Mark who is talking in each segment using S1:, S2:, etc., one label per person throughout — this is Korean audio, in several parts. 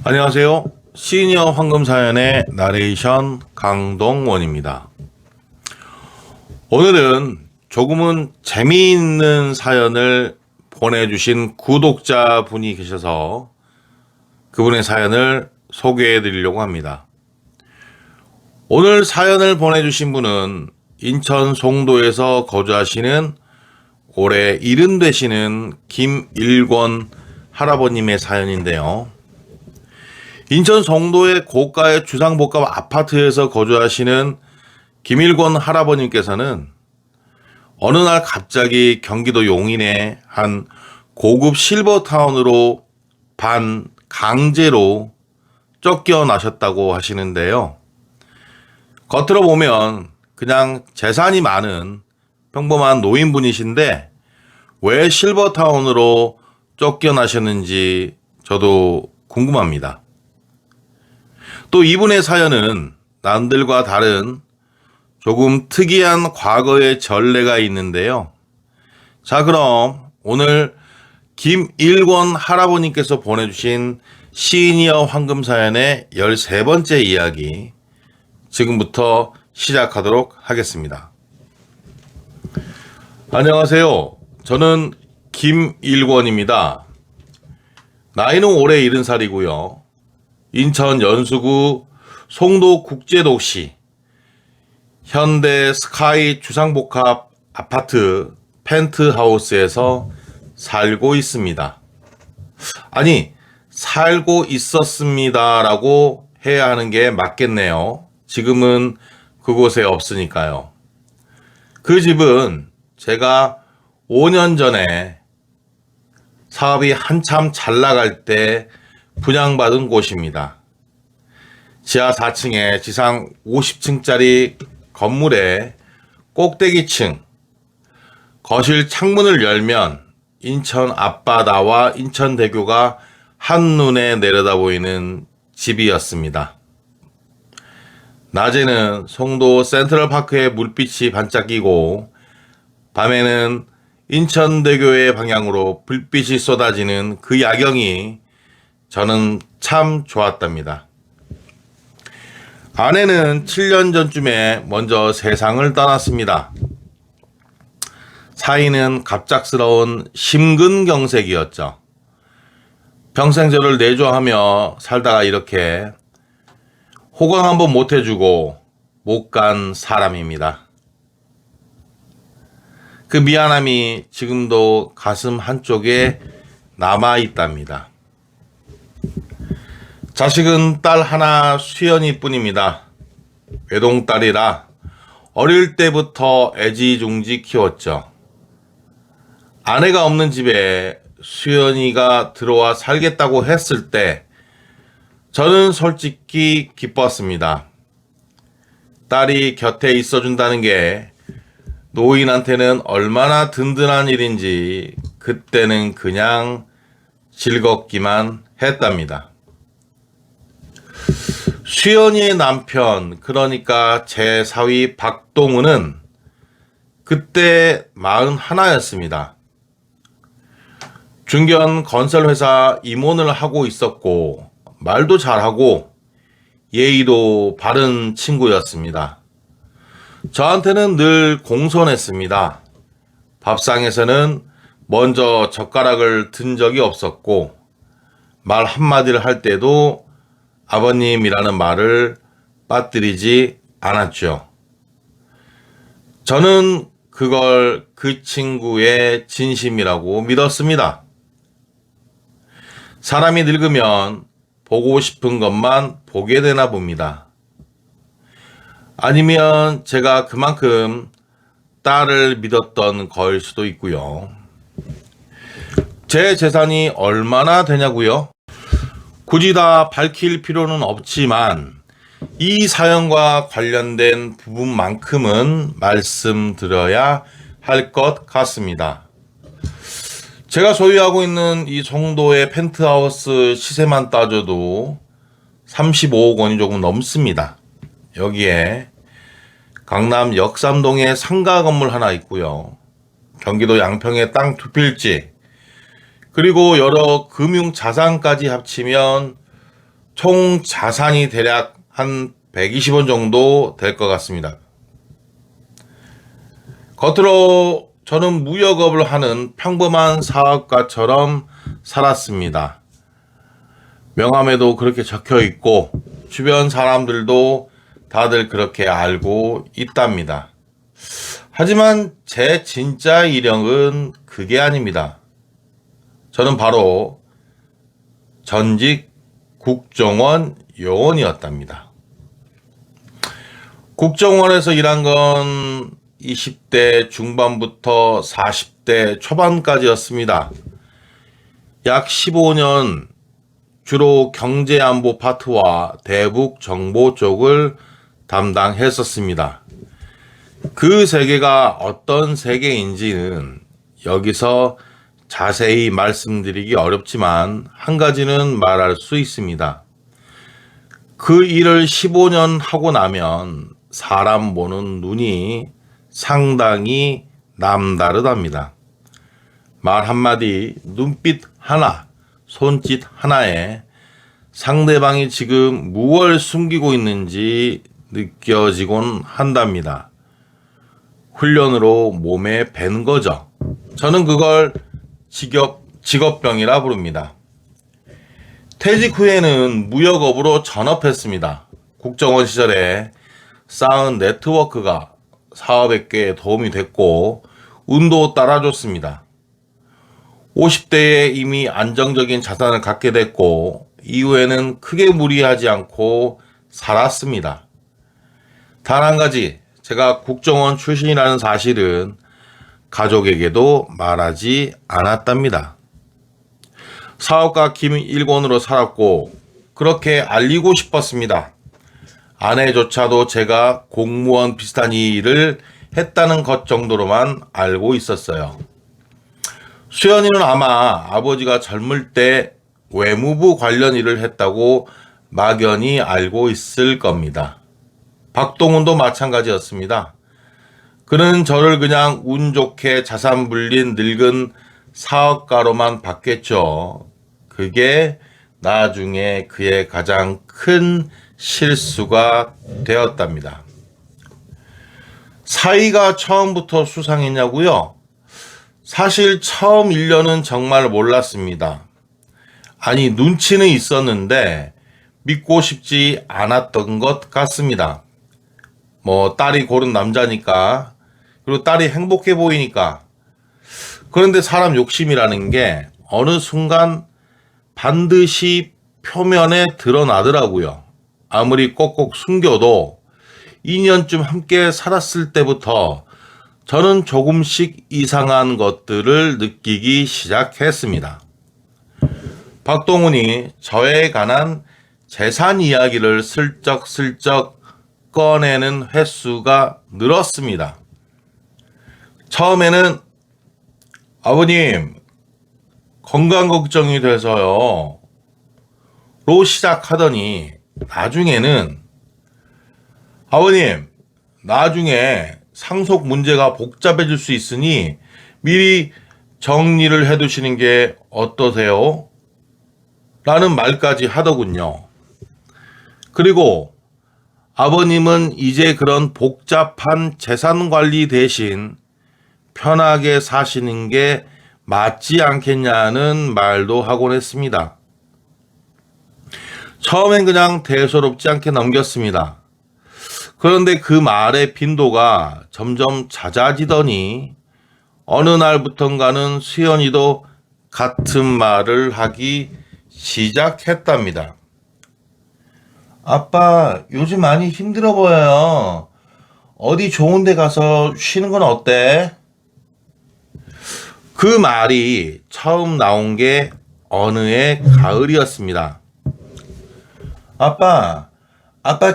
S1: 안녕하세요. 시니어 황금사연의 나레이션 강동원입니다. 오늘은 조금은 재미있는 사연을 보내주신 구독자분이 계셔서 그분의 사연을 소개해 드리려고 합니다. 오늘 사연을 보내주신 분은 인천 송도에서 거주하시는 올해 70 되시는 김일권 할아버님의 사연인데요. 인천 송도의 고가의 주상복합 아파트에서 거주하시는 김일권 할아버님께서는 어느 날 갑자기 경기도 용인의 한 고급 실버타운으로 반강제로 쫓겨나셨다고 하시는데요. 겉으로 보면 그냥 재산이 많은 평범한 노인분이신데 왜 실버타운으로 쫓겨나셨는지 저도 궁금합니다. 또 이분의 사연은 남들과 다른 조금 특이한 과거의 전례가 있는데요. 자, 그럼 오늘 김일권 할아버님께서 보내주신 시니어 황금사연의 13번째 이야기 지금부터 시작하도록 하겠습니다. 안녕하세요. 저는 김일권입니다. 나이는 올해 70살이고요. 인천 연수구 송도국제도시 현대 스카이 주상복합 아파트 펜트하우스에서 살고 있습니다. 아니, 살고 있었습니다라고 해야 하는 게 맞겠네요. 지금은 그곳에 없으니까요. 그 집은 제가 5년 전에 사업이 한참 잘 나갈 때 분양받은 곳입니다. 지하 4층에 지상 50층짜리 건물의 꼭대기층, 거실 창문을 열면 인천 앞바다와 인천대교가 한눈에 내려다 보이는 집이었습니다. 낮에는 송도 센트럴파크의 물빛이 반짝이고 밤에는 인천대교의 방향으로 불빛이 쏟아지는 그 야경이 저는 참 좋았답니다. 아내는 7년 전쯤에 먼저 세상을 떠났습니다. 사이는 갑작스러운 심근경색이었죠. 평생 저를 내조하며 살다가 이렇게 호강 한번 못 해주고 못 간 사람입니다. 그 미안함이 지금도 가슴 한쪽에 남아있답니다. 자식은 딸 하나 수연이 뿐입니다. 외동딸이라 어릴 때부터 애지중지 키웠죠. 아내가 없는 집에 수연이가 들어와 살겠다고 했을 때 저는 솔직히 기뻤습니다. 딸이 곁에 있어준다는 게 노인한테는 얼마나 든든한 일인지 그때는 그냥 즐겁기만 했답니다. 수연이의 남편, 그러니까 제 사위 박동우는 그때 41였습니다. 중견 건설회사 임원을 하고 있었고 말도 잘하고 예의도 바른 친구였습니다. 저한테는 늘 공손했습니다. 밥상에서는 먼저 젓가락을 든 적이 없었고 말 한마디를 할 때도 아버님이라는 말을 빠뜨리지 않았죠. 저는 그걸 그 친구의 진심이라고 믿었습니다. 사람이 늙으면 보고 싶은 것만 보게 되나 봅니다. 아니면 제가 그만큼 딸을 믿었던 거일 수도 있고요. 제 재산이 얼마나 되냐고요? 굳이 다 밝힐 필요는 없지만 이 사연과 관련된 부분만큼은 말씀드려야 할 것 같습니다. 제가 소유하고 있는 이 송도의 펜트하우스 시세만 따져도 35억 원이 조금 넘습니다. 여기에 강남 역삼동에 상가 건물 하나 있고요. 경기도 양평에 땅 2필지, 그리고 여러 금융 자산까지 합치면 총 자산이 대략 한 120원 정도 될 것 같습니다. 겉으로 저는 무역업을 하는 평범한 사업가처럼 살았습니다. 명함에도 그렇게 적혀 있고 주변 사람들도 다들 그렇게 알고 있답니다. 하지만 제 진짜 이력은 그게 아닙니다. 저는 바로 전직 국정원 요원이었답니다. 국정원에서 일한 건 20대 중반부터 40대 초반까지였습니다. 약 15년 주로 경제안보 파트와 대북 정보 쪽을 담당했었습니다. 그 세계가 어떤 세계인지는 여기서 자세히 말씀드리기 어렵지만 한 가지는 말할 수 있습니다. 그 일을 15년 하고 나면 사람 보는 눈이 상당히 남다르답니다. 말 한마디, 눈빛 하나, 손짓 하나에 상대방이 지금 무엇을 숨기고 있는지 느껴지곤 한답니다. 훈련으로 몸에 밴 거죠. 저는 그걸 직업병이라 부릅니다. 퇴직 후에는 무역업으로 전업했습니다. 국정원 시절에 쌓은 네트워크가 사업에 꽤 도움이 됐고 운도 따라줬습니다. 50대에 이미 안정적인 자산을 갖게 됐고 이후에는 크게 무리하지 않고 살았습니다. 단 한 가지, 제가 국정원 출신이라는 사실은 가족에게도 말하지 않았답니다. 사업가 김일권으로 살았고 그렇게 알리고 싶었습니다. 아내조차도 제가 공무원 비슷한 일을 했다는 것 정도로만 알고 있었어요. 수연이는 아마 아버지가 젊을 때 외무부 관련 일을 했다고 막연히 알고 있을 겁니다. 박동훈도 마찬가지였습니다. 그는 저를 그냥 운 좋게 자산 불린 늙은 사업가로만 봤겠죠. 그게 나중에 그의 가장 큰 실수가 되었답니다. 사위가 처음부터 수상했냐고요? 사실 처음 1년은 정말 몰랐습니다. 아니, 눈치는 있었는데 믿고 싶지 않았던 것 같습니다. 딸이 고른 남자니까, 그리고 딸이 행복해 보이니까. 그런데 사람 욕심이라는 게 어느 순간 반드시 표면에 드러나더라고요. 아무리 꼭꼭 숨겨도 2년쯤 함께 살았을 때부터 저는 조금씩 이상한 것들을 느끼기 시작했습니다. 박동훈이 저에 관한 재산 이야기를 슬쩍슬쩍 꺼내는 횟수가 늘었습니다. 처음에는 아버님, 건강 걱정이 돼서요. 로 시작하더니 나중에는 아버님, 나중에 상속 문제가 복잡해질 수 있으니 미리 정리를 해두시는 게 어떠세요? 라는 말까지 하더군요. 그리고 아버님은 이제 그런 복잡한 재산 관리 대신 편하게 사시는 게 맞지 않겠냐는 말도 하곤 했습니다. 처음엔 그냥 대수롭지 않게 넘겼습니다. 그런데 그 말의 빈도가 점점 잦아지더니 어느 날부턴가는 수연이도 같은 말을 하기 시작했답니다. 아빠, 요즘 많이 힘들어 보여요. 어디 좋은 데 가서 쉬는 건 어때? 그 말이 처음 나온 게 어느 해 가을이었습니다. 아빠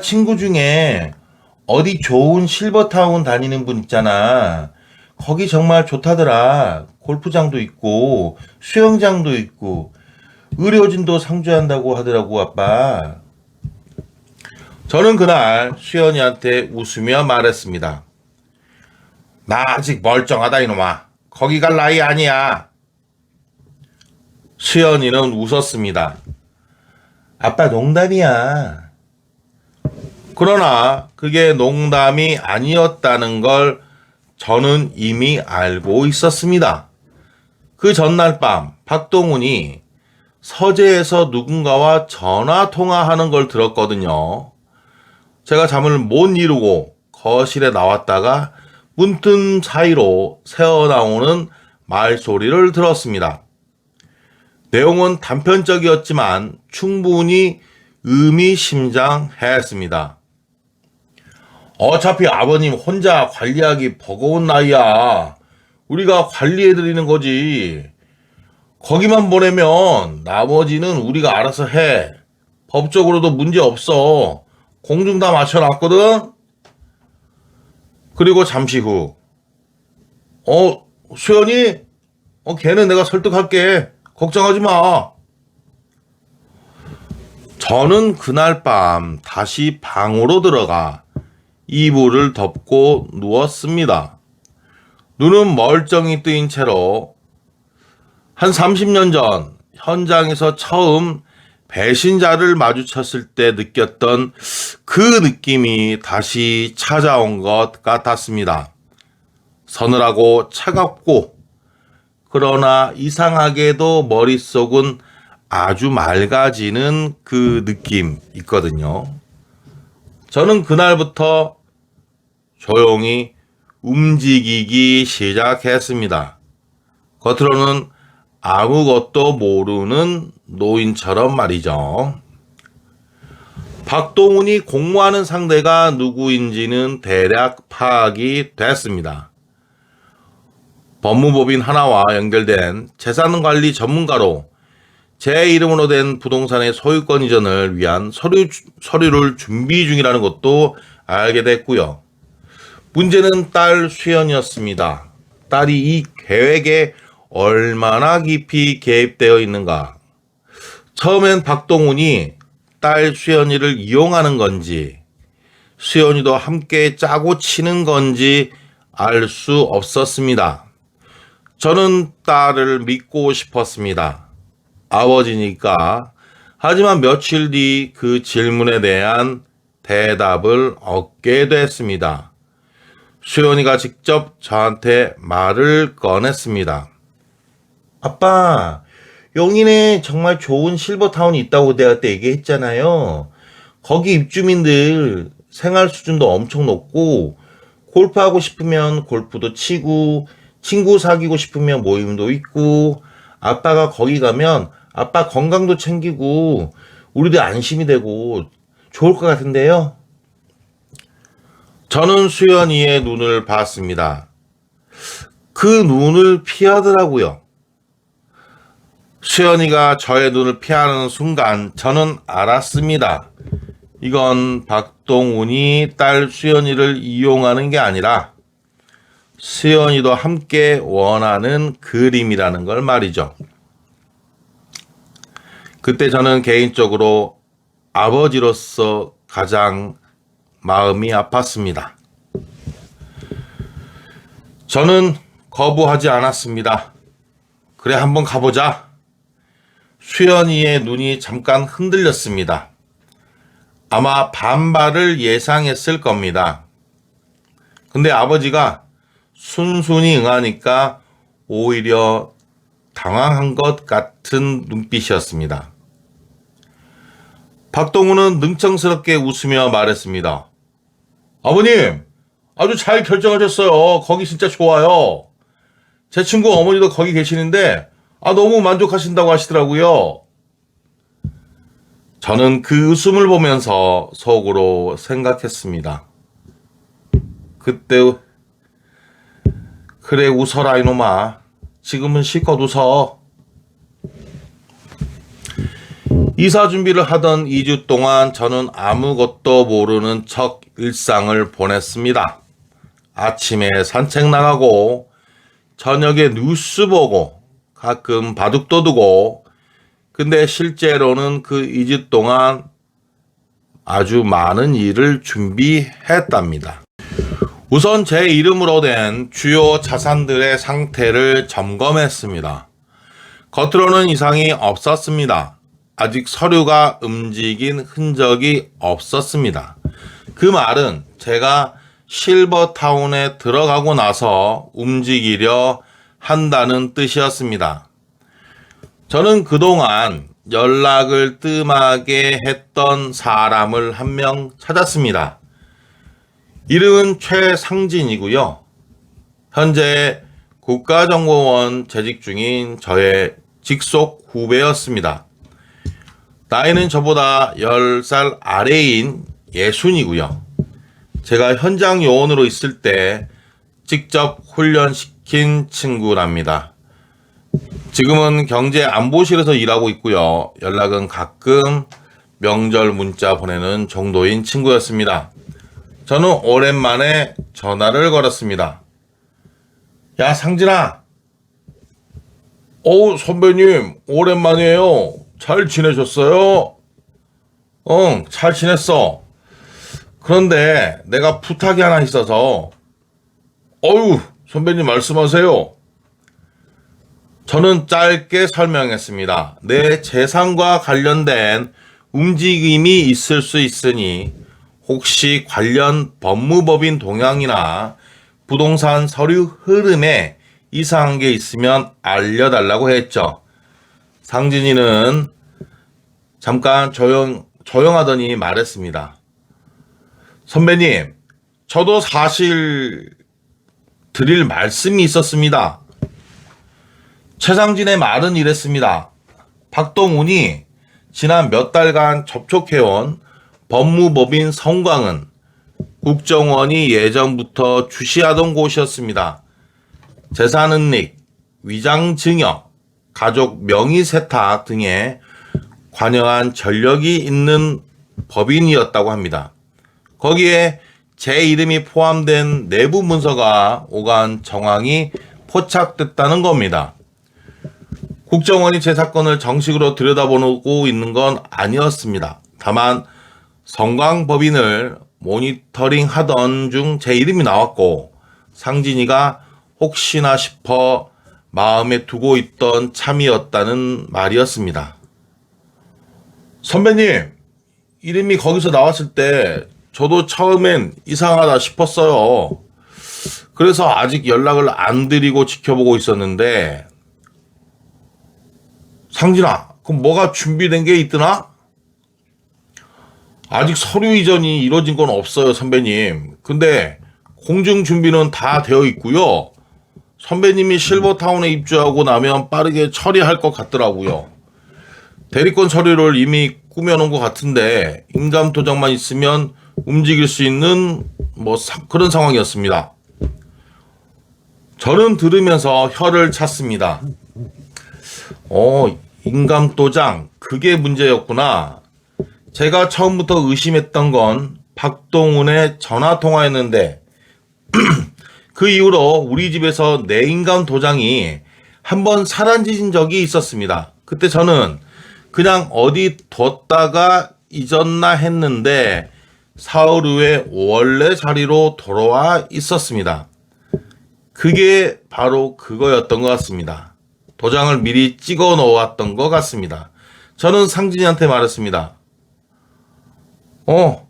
S1: 친구 중에 어디 좋은 실버타운 다니는 분 있잖아. 거기 정말 좋다더라. 골프장도 있고 수영장도 있고 의료진도 상주한다고 하더라고, 아빠. 저는 그날 수연이한테 웃으며 말했습니다. 나 아직 멀쩡하다, 이놈아. 거기 갈 나이 아니야. 수연이는 웃었습니다. 아빠 농담이야. 그러나 그게 농담이 아니었다는 걸 저는 이미 알고 있었습니다. 그 전날 밤 박동훈이 서재에서 누군가와 전화 통화하는 걸 들었거든요. 제가 잠을 못 이루고 거실에 나왔다가 문틈 사이로 새어나오는 말소리를 들었습니다. 내용은 단편적이었지만 충분히 의미심장했습니다. 어차피 아버님 혼자 관리하기 버거운 나이야. 우리가 관리해드리는 거지. 거기만 보내면 나머지는 우리가 알아서 해. 법적으로도 문제 없어. 공중 다 맞춰놨거든? 그리고 잠시 후, 수연이? 걔는 내가 설득할게. 걱정하지 마. 저는 그날 밤 다시 방으로 들어가 이불을 덮고 누웠습니다. 눈은 멀쩡히 뜨인 채로 한 30년 전 현장에서 처음 배신자를 마주쳤을 때 느꼈던 그 느낌이 다시 찾아온 것 같았습니다. 서늘하고 차갑고 그러나 이상하게도 머릿속은 아주 맑아지는 그 느낌 있거든요. 저는 그날부터 조용히 움직이기 시작했습니다. 겉으로는 아무것도 모르는 노인처럼 말이죠. 박동훈이 공모하는 상대가 누구인지는 대략 파악이 됐습니다. 법무법인 하나와 연결된 재산관리 전문가로 제 이름으로 된 부동산의 소유권 이전을 위한 서류를 준비 중이라는 것도 알게 됐고요. 문제는 딸 수연이었습니다. 딸이 이 계획에 얼마나 깊이 개입되어 있는가. 처음엔 박동훈이 딸 수연이를 이용하는 건지 수연이도 함께 짜고 치는 건지 알 수 없었습니다. 저는 딸을 믿고 싶었습니다. 아버지니까. 하지만 며칠 뒤 그 질문에 대한 대답을 얻게 됐습니다. 수연이가 직접 저한테 말을 꺼냈습니다. 아빠, 용인에 정말 좋은 실버타운이 있다고 내가 그때 얘기했잖아요. 거기 입주민들 생활 수준도 엄청 높고 골프하고 싶으면 골프도 치고 친구 사귀고 싶으면 모임도 있고 아빠가 거기 가면 아빠 건강도 챙기고 우리도 안심이 되고 좋을 것 같은데요. 저는 수연이의 눈을 봤습니다. 그 눈을 피하더라고요. 수연이가 저의 눈을 피하는 순간 저는 알았습니다. 이건 박동훈이 딸 수연이를 이용하는 게 아니라 수연이도 함께 원하는 그림이라는 걸 말이죠. 그때 저는 개인적으로 아버지로서 가장 마음이 아팠습니다. 저는 거부하지 않았습니다. 그래, 한번 가보자. 수연이의 눈이 잠깐 흔들렸습니다. 아마 반발을 예상했을 겁니다. 근데 아버지가 순순히 응하니까 오히려 당황한 것 같은 눈빛이었습니다. 박동훈은 능청스럽게 웃으며 말했습니다. 아버님, 아주 잘 결정하셨어요. 거기 진짜 좋아요. 제 친구 어머니도 거기 계시는데 너무 만족하신다고 하시더라고요. 저는 그 웃음을 보면서 속으로 생각했습니다. 그때 그래 웃어라 이놈아. 지금은 실컷 웃어. 이사 준비를 하던 2주 동안 저는 아무것도 모르는 척 일상을 보냈습니다. 아침에 산책 나가고 저녁에 뉴스 보고 가끔 바둑도 두고 근데 실제로는 그 2주 동안 아주 많은 일을 준비했답니다. 우선 제 이름으로 된 주요 자산들의 상태를 점검했습니다. 겉으로는 이상이 없었습니다. 아직 서류가 움직인 흔적이 없었습니다. 그 말은 제가 실버타운에 들어가고 나서 움직이려 한다는 뜻이었습니다. 저는 그동안 연락을 뜸하게 했던 사람을 한 명 찾았습니다. 이름은 최상진이고요. 현재 국가정보원 재직 중인 저의 직속 후배였습니다. 나이는 저보다 10살 아래인 예순이고요. 제가 현장 요원으로 있을 때 직접 훈련시킨 친구랍니다. 지금은 경제안보실에서 일하고 있고요. 연락은 가끔 명절 문자 보내는 정도인 친구였습니다. 저는 오랜만에 전화를 걸었습니다. 야, 상진아. 선배님, 오랜만이에요. 잘 지내셨어요? 응, 잘 지냈어. 그런데 내가 부탁이 하나 있어서. 선배님 말씀하세요. 저는 짧게 설명했습니다. 내 재산과 관련된 움직임이 있을 수 있으니 혹시 관련 법무법인 동향이나 부동산 서류 흐름에 이상한 게 있으면 알려달라고 했죠. 상진이는 잠깐 조용하더니 말했습니다. 선배님, 저도 사실 드릴 말씀이 있었습니다. 최상진의 말은 이랬습니다. 박동훈이 지난 몇 달간 접촉해온 법무법인 성광은 국정원이 예전부터 주시하던 곳이었습니다. 재산은닉, 위장증여, 가족 명의세탁 등에 관여한 전력이 있는 법인이었다고 합니다. 거기에 제 이름이 포함된 내부 문서가 오간 정황이 포착됐다는 겁니다. 국정원이 제 사건을 정식으로 들여다보고 있는 건 아니었습니다. 다만 성광법인을 모니터링 하던 중 제 이름이 나왔고 상진이가 혹시나 싶어 마음에 두고 있던 참이었다는 말이었습니다. 선배님, 이름이 거기서 나왔을 때 저도 처음엔 이상하다 싶었어요. 그래서 아직 연락을 안 드리고 지켜보고 있었는데 상진아, 그럼 뭐가 준비된 게 있더나? 아직 서류 이전이 이루어진 건 없어요, 선배님. 근데 공증 준비는 다 되어 있고요. 선배님이 실버타운에 입주하고 나면 빠르게 처리할 것 같더라고요. 대리권 서류를 이미 꾸며놓은 것 같은데 인감 도장만 있으면 움직일 수 있는 그런 상황이었습니다. 저는 들으면서 혀를 찼습니다. 인감 도장, 그게 문제였구나. 제가 처음부터 의심했던 건 박동훈의 전화 통화였는데 그 이후로 우리 집에서 내 인감 도장이 한번 사라진 적이 있었습니다. 그때 저는 그냥 어디 뒀다가 잊었나 했는데 사흘 후에 원래 자리로 돌아와 있었습니다. 그게 바로 그거였던 것 같습니다. 도장을 미리 찍어 놓았던 것 같습니다. 저는 상진이한테 말했습니다.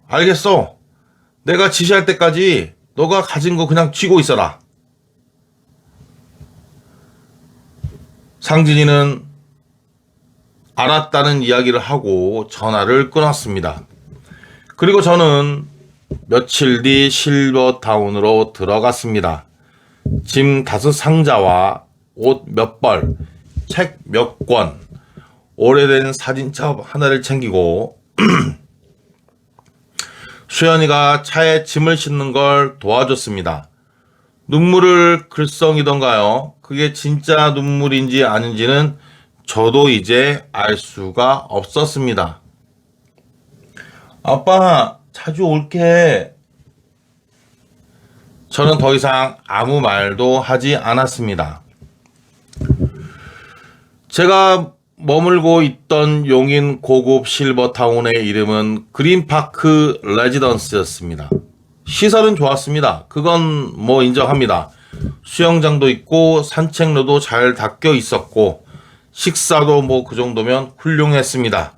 S1: 알겠어. 내가 지시할 때까지 너가 가진 거 그냥 쥐고 있어라. 상진이는 알았다는 이야기를 하고 전화를 끊었습니다. 그리고 저는 며칠 뒤 실버타운으로 들어갔습니다. 짐 5상자와 옷 몇 벌, 책 몇 권, 오래된 사진첩 하나를 챙기고 수연이가 차에 짐을 싣는 걸 도와줬습니다. 눈물을 글썽이던가요? 그게 진짜 눈물인지 아닌지는 저도 이제 알 수가 없었습니다. 아빠, 자주 올게. 저는 더 이상 아무 말도 하지 않았습니다. 제가 머물고 있던 용인 고급 실버타운의 이름은 그린파크 레지던스였습니다. 시설은 좋았습니다. 그건 인정합니다. 수영장도 있고 산책로도 잘 닦여 있었고 식사도 뭐 그 정도면 훌륭했습니다.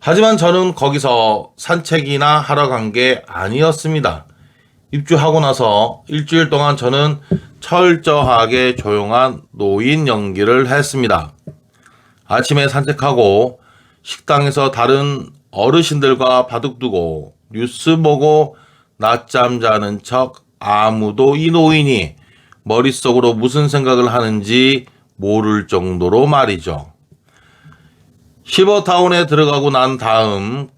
S1: 하지만 저는 거기서 산책이나 하러 간 게 아니었습니다. 입주하고 나서 일주일 동안 저는 철저하게 조용한 노인 연기를 했습니다. 아침에 산책하고 식당에서 다른 어르신들과 바둑두고 뉴스 보고 낮잠 자는 척 아무도 이 노인이 머릿속으로 무슨 생각을 하는지 모를 정도로 말이죠. 실버타운에 들어가고 난 다음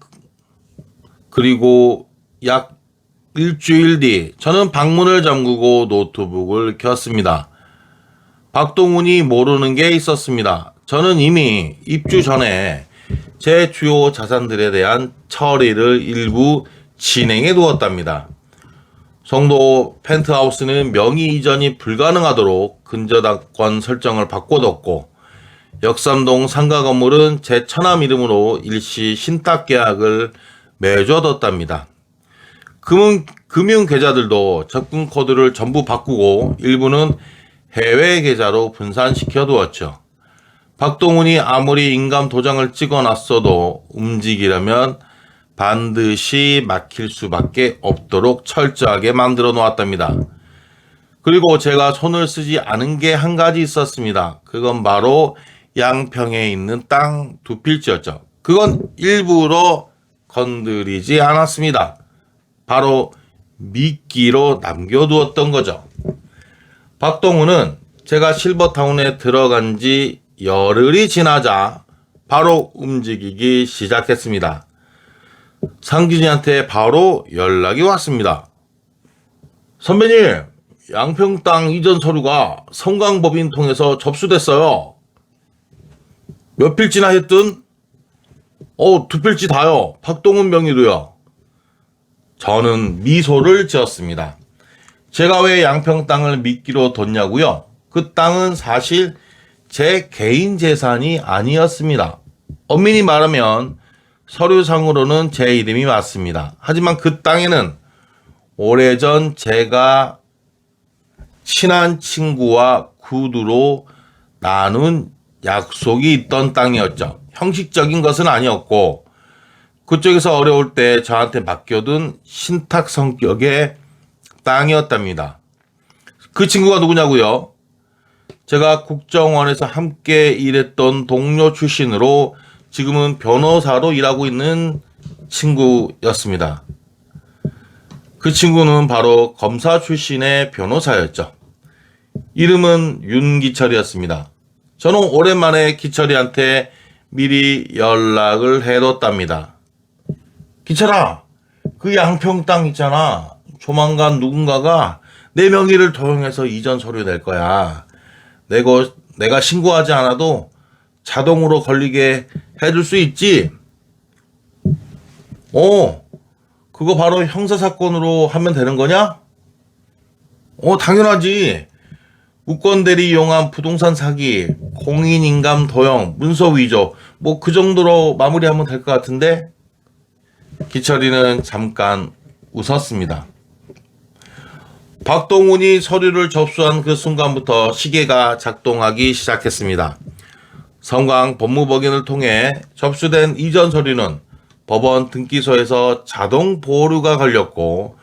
S1: 그리고 약 일주일 뒤 저는 방문을 잠그고 노트북을 켰습니다. 박동훈이 모르는 게 있었습니다. 저는 이미 입주 전에 제 주요 자산들에 대한 처리를 일부 진행해 두었답니다. 송도 펜트하우스는 명의 이전이 불가능하도록 근저당권 설정을 바꿔뒀고 역삼동 상가 건물은 제 처남 이름으로 일시 신탁 계약을 맺어뒀답니다. 금융 계좌들도 접근 코드를 전부 바꾸고 일부는 해외 계좌로 분산시켜 두었죠. 박동훈이 아무리 인감 도장을 찍어놨어도 움직이려면 반드시 막힐 수밖에 없도록 철저하게 만들어 놓았답니다. 그리고 제가 손을 쓰지 않은 게 한 가지 있었습니다. 그건 바로 양평에 있는 땅 2필지였죠. 그건 일부러 건드리지 않았습니다. 바로 미끼로 남겨두었던 거죠. 박동훈은 제가 실버타운에 들어간 지 열흘이 지나자 바로 움직이기 시작했습니다. 상진이한테 바로 연락이 왔습니다. 선배님, 양평 땅 이전 서류가 성강법인 통해서 접수됐어요. 몇 필지나 했든? 2필지 다요. 박동훈 명의로요. 저는 미소를 지었습니다. 제가 왜 양평 땅을 미끼로 뒀냐고요? 그 땅은 사실 제 개인 재산이 아니었습니다. 엄밀히 말하면 서류상으로는 제 이름이 맞습니다. 하지만 그 땅에는 오래전 제가 친한 친구와 구두로 나눈 약속이 있던 땅이었죠. 형식적인 것은 아니었고 그쪽에서 어려울 때 저한테 맡겨둔 신탁 성격의 땅이었답니다. 그 친구가 누구냐고요? 제가 국정원에서 함께 일했던 동료 출신으로 지금은 변호사로 일하고 있는 친구였습니다. 그 친구는 바로 검사 출신의 변호사였죠. 이름은 윤기철이었습니다. 저는 오랜만에 기철이한테 미리 연락을 해뒀답니다. 기철아, 그 양평 땅 있잖아. 조만간 누군가가 내 명의를 도용해서 이전 서류 낼 거야. 내가 신고하지 않아도 자동으로 걸리게 해줄 수 있지? 그거 바로 형사사건으로 하면 되는 거냐? 당연하지. 우권대리 이용한 부동산 사기, 공인인감 도용, 문서 위조, 뭐 그 정도로 마무리하면 될 것 같은데? 기철이는 잠깐 웃었습니다. 박동훈이 서류를 접수한 그 순간부터 시계가 작동하기 시작했습니다. 성강 법무법인을 통해 접수된 이전 서류는 법원 등기소에서 자동 보류가 걸렸고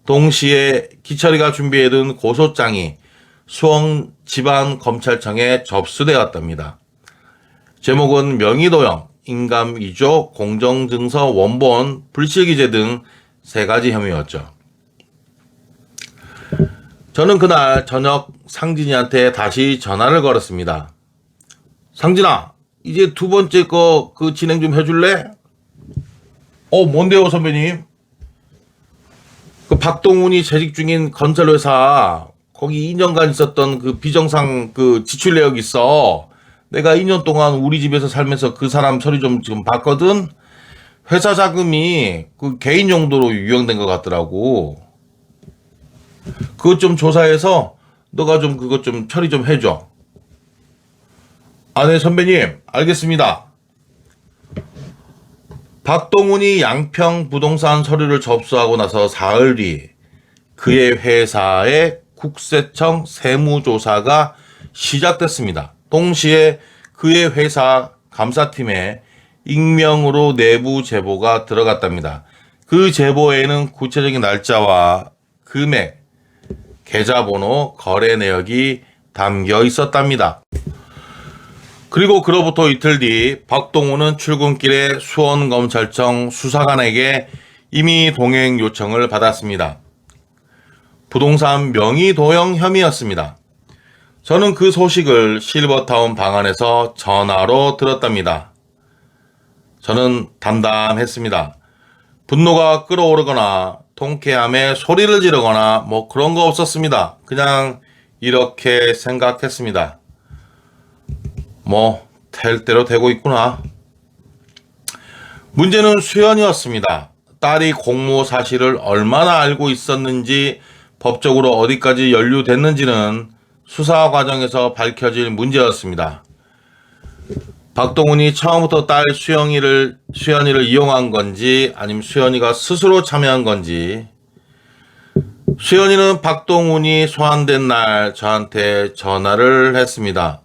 S1: 동시에 기철이가 준비해둔 고소장이 수원지방검찰청에 접수되었답니다. 제목은 명의도용, 인감위조, 공정증서 원본, 불실기재 등 3가지 혐의였죠. 저는 그날 저녁 상진이한테 다시 전화를 걸었습니다. 상진아, 이제 2번째 거 그 진행 좀 해줄래? 뭔데요, 선배님? 그 박동훈이 재직 중인 건설회사 거기 2년간 있었던 그 비정상 그 지출 내역 있어. 내가 2년 동안 우리 집에서 살면서 그 사람 서류 좀 지금 봤거든. 회사 자금이 그 개인 용도로 유용된 것 같더라고. 그것 좀 조사해서 너가 좀 그것 좀 처리 좀 해줘. 네, 선배님. 알겠습니다. 박동훈이 양평 부동산 서류를 접수하고 나서 사흘 뒤 그의 회사에 국세청 세무조사가 시작됐습니다. 동시에 그의 회사 감사팀에 익명으로 내부 제보가 들어갔답니다. 그 제보에는 구체적인 날짜와 금액, 계좌번호, 거래 내역이 담겨 있었답니다. 그리고 그로부터 이틀 뒤 박동훈은 출근길에 수원검찰청 수사관에게 임의 동행 요청을 받았습니다. 부동산 명의 도용 혐의였습니다. 저는 그 소식을 실버타운 방 안에서 전화로 들었답니다. 저는 담담했습니다. 분노가 끓어오르거나 통쾌함에 소리를 지르거나 뭐 그런 거 없었습니다. 그냥 이렇게 생각했습니다. 뭐 될 대로 되고 있구나. 문제는 수연이었습니다. 딸이 공모 사실을 얼마나 알고 있었는지, 법적으로 어디까지 연루됐는지는 수사 과정에서 밝혀질 문제였습니다. 박동훈이 처음부터 딸 수연이를 이용한 건지 아니면 수연이가 스스로 참여한 건지. 수연이는 박동훈이 소환된 날 저한테 전화를 했습니다.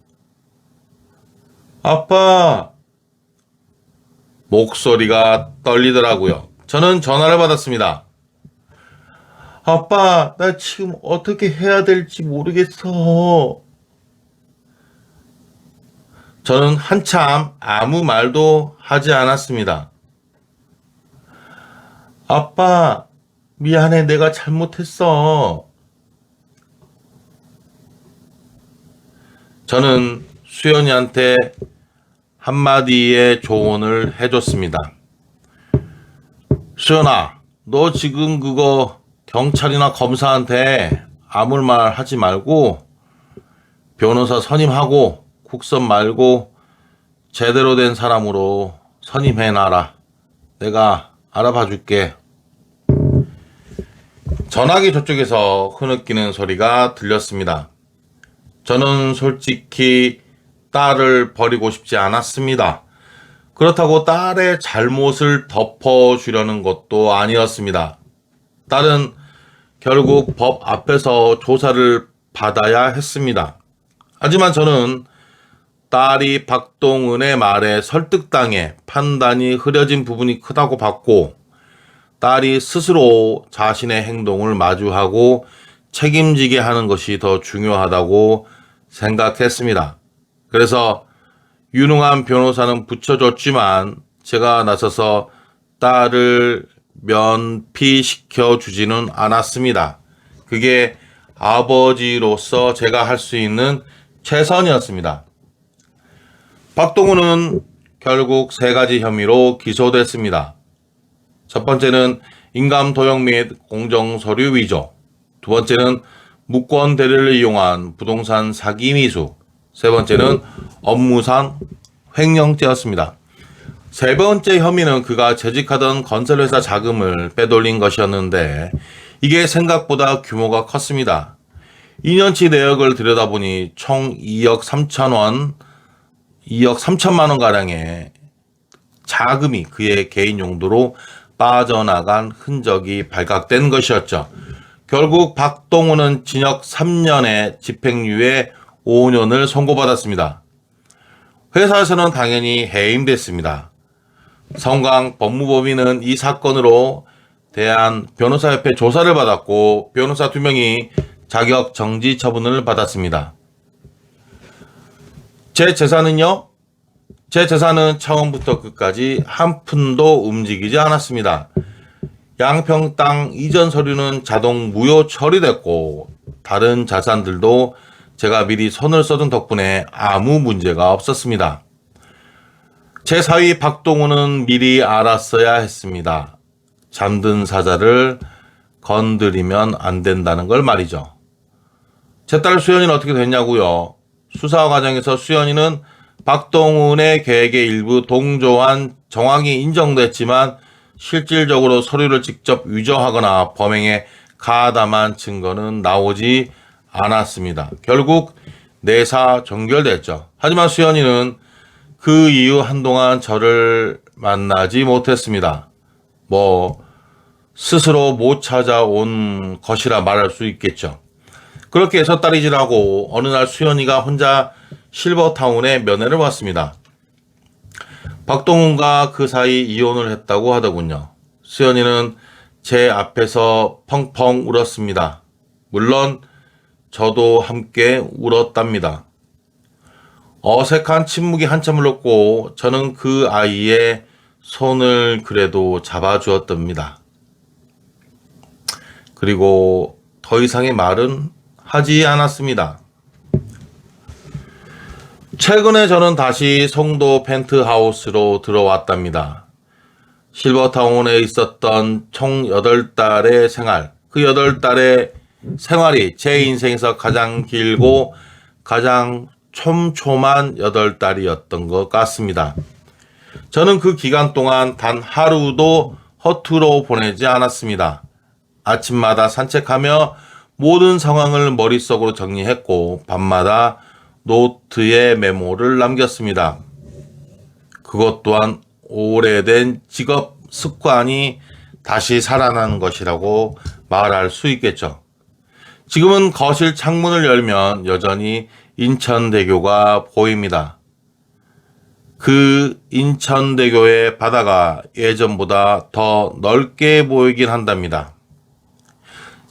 S1: 아빠, 목소리가 떨리더라고요. 저는 전화를 받았습니다. 아빠, 나 지금 어떻게 해야 될지 모르겠어. 저는 한참 아무 말도 하지 않았습니다. 아빠, 미안해, 내가 잘못했어. 저는 수연이한테 한마디의 조언을 해줬습니다. 수연아, 너 지금 그거 경찰이나 검사한테 아무 말 하지 말고 변호사 선임하고 국선 말고 제대로 된 사람으로 선임해놔라. 내가 알아봐 줄게. 전화기 저쪽에서 흐느끼는 소리가 들렸습니다. 저는 솔직히 딸을 버리고 싶지 않았습니다. 그렇다고 딸의 잘못을 덮어주려는 것도 아니었습니다. 딸은 결국 법 앞에서 조사를 받아야 했습니다. 하지만 저는 딸이 박동훈의 말에 설득당해 판단이 흐려진 부분이 크다고 봤고, 딸이 스스로 자신의 행동을 마주하고 책임지게 하는 것이 더 중요하다고 생각했습니다. 그래서 유능한 변호사는 붙여줬지만 제가 나서서 딸을 면피시켜 주지는 않았습니다. 그게 아버지로서 제가 할 수 있는 최선이었습니다. 박동훈은 결국 3가지 혐의로 기소됐습니다. 첫 번째는 인감 도용 및 공정 서류 위조, 두 번째는 무권 대리를 이용한 부동산 사기 미수, 세 번째는 업무상 횡령죄였습니다. 세 번째 혐의는 그가 재직하던 건설회사 자금을 빼돌린 것이었는데 이게 생각보다 규모가 컸습니다. 2년치 내역을 들여다보니 총 2억 3천만 원가량의 자금이 그의 개인 용도로 빠져나간 흔적이 발각된 것이었죠. 결국 박동훈은 징역 3년에 집행유예 5년을 선고받았습니다. 회사에서는 당연히 해임됐습니다. 성강 법무법인은 이 사건으로 대한 변호사협회 조사를 받았고 변호사 2명이 자격 정지 처분을 받았습니다. 제 재산은요? 제 재산은 처음부터 끝까지 한 푼도 움직이지 않았습니다. 양평 땅 이전 서류는 자동 무효 처리됐고 다른 자산들도 제가 미리 손을 써둔 덕분에 아무 문제가 없었습니다. 제 사위 박동훈은 미리 알았어야 했습니다. 잠든 사자를 건드리면 안 된다는 걸 말이죠. 제 딸 수연이는 어떻게 됐냐고요? 수사 과정에서 수연이는 박동훈의 계획의 일부 동조한 정황이 인정됐지만 실질적으로 서류를 직접 위조하거나 범행에 가담한 증거는 나오지 않았습니다. 결국 내사 종결됐죠. 하지만 수연이는 그 이후 한동안 저를 만나지 못했습니다. 스스로 못 찾아온 것이라 말할 수 있겠죠. 그렇게 해서 딸이 지나고 어느 날 수연이가 혼자 실버타운에 면회를 왔습니다. 박동훈과 그 사이 이혼을 했다고 하더군요. 수연이는 제 앞에서 펑펑 울었습니다. 물론 저도 함께 울었답니다. 어색한 침묵이 한참 흘렀고 저는 그 아이의 손을 그래도 잡아주었답니다. 그리고 더 이상의 말은 하지 않았습니다. 최근에 저는 다시 송도 펜트하우스로 들어왔답니다. 실버타운에 있었던 총 8달의 생활, 그 8달의 생활이 제 인생에서 가장 길고 가장 촘촘한 8달이었던 것 같습니다. 저는 그 기간 동안 단 하루도 허투루 보내지 않았습니다. 아침마다 산책하며 모든 상황을 머릿속으로 정리했고 밤마다 노트에 메모를 남겼습니다. 그것 또한 오래된 직업 습관이 다시 살아나는 것이라고 말할 수 있겠죠. 지금은 거실 창문을 열면 여전히 인천대교가 보입니다. 그 인천대교의 바다가 예전보다 더 넓게 보이긴 한답니다.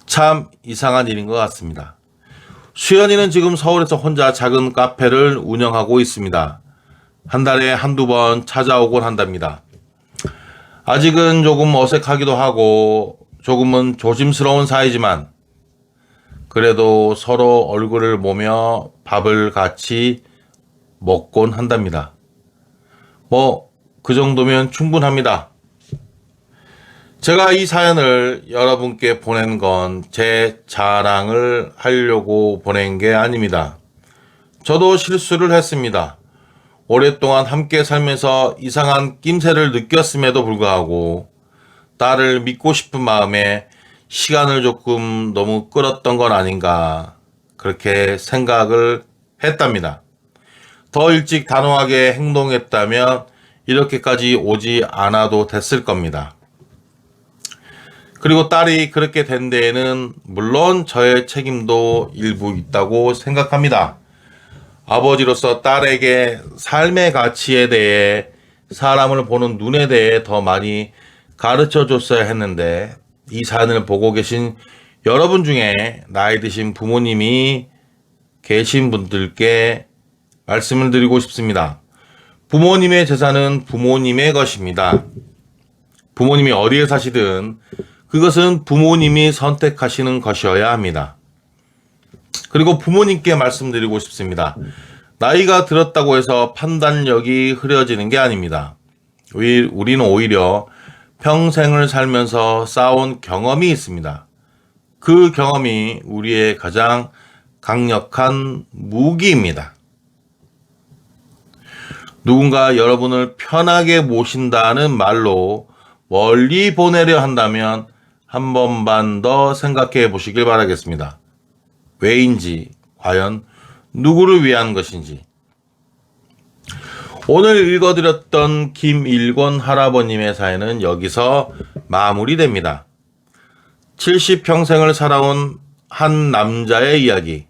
S1: 참 이상한 일인 것 같습니다. 수연이는 지금 서울에서 혼자 작은 카페를 운영하고 있습니다. 한 달에 한두 번 찾아오곤 한답니다. 아직은 조금 어색하기도 하고 조금은 조심스러운 사이지만 그래도 서로 얼굴을 보며 밥을 같이 먹곤 한답니다. 그 정도면 충분합니다. 제가 이 사연을 여러분께 보낸 건 제 자랑을 하려고 보낸 게 아닙니다. 저도 실수를 했습니다. 오랫동안 함께 살면서 이상한 낌새를 느꼈음에도 불구하고 딸을 믿고 싶은 마음에 시간을 조금 너무 끌었던 건 아닌가 그렇게 생각을 했답니다. 더 일찍 단호하게 행동했다면 이렇게까지 오지 않아도 됐을 겁니다. 그리고 딸이 그렇게 된 데에는 물론 저의 책임도 일부 있다고 생각합니다. 아버지로서 딸에게 삶의 가치에 대해 사람을 보는 눈에 대해 더 많이 가르쳐 줬어야 했는데 이 사연을 보고 계신 여러분 중에 나이 드신 부모님이 계신 분들께 말씀을 드리고 싶습니다. 부모님의 재산은 부모님의 것입니다. 부모님이 어디에 사시든 그것은 부모님이 선택하시는 것이어야 합니다. 그리고 부모님께 말씀드리고 싶습니다. 나이가 들었다고 해서 판단력이 흐려지는 게 아닙니다. 우리는 오히려 평생을 살면서 쌓아온 경험이 있습니다. 그 경험이 우리의 가장 강력한 무기입니다. 누군가 여러분을 편하게 모신다는 말로 멀리 보내려 한다면 한 번만 더 생각해 보시길 바라겠습니다. 왜인지, 과연 누구를 위한 것인지. 오늘 읽어드렸던 김일권 할아버님의 사연은 여기서 마무리됩니다. 70평생을 살아온 한 남자의 이야기,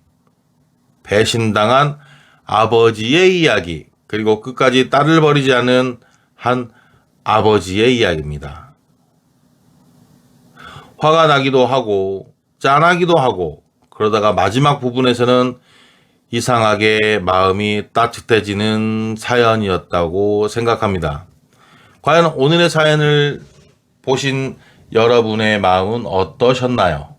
S1: 배신당한 아버지의 이야기, 그리고 끝까지 딸을 버리지 않은 한 아버지의 이야기입니다. 화가 나기도 하고 짠하기도 하고 그러다가 마지막 부분에서는 이상하게 마음이 따뜻해지는 사연이었다고 생각합니다. 과연 오늘의 사연을 보신 여러분의 마음은 어떠셨나요?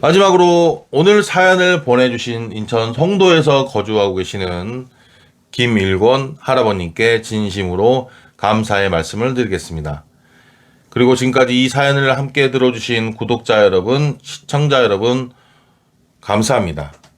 S1: 마지막으로 오늘 사연을 보내주신 인천 송도에서 거주하고 계시는 김일권 할아버님께 진심으로 감사의 말씀을 드리겠습니다. 그리고 지금까지 이 사연을 함께 들어주신 구독자 여러분, 시청자 여러분, 감사합니다.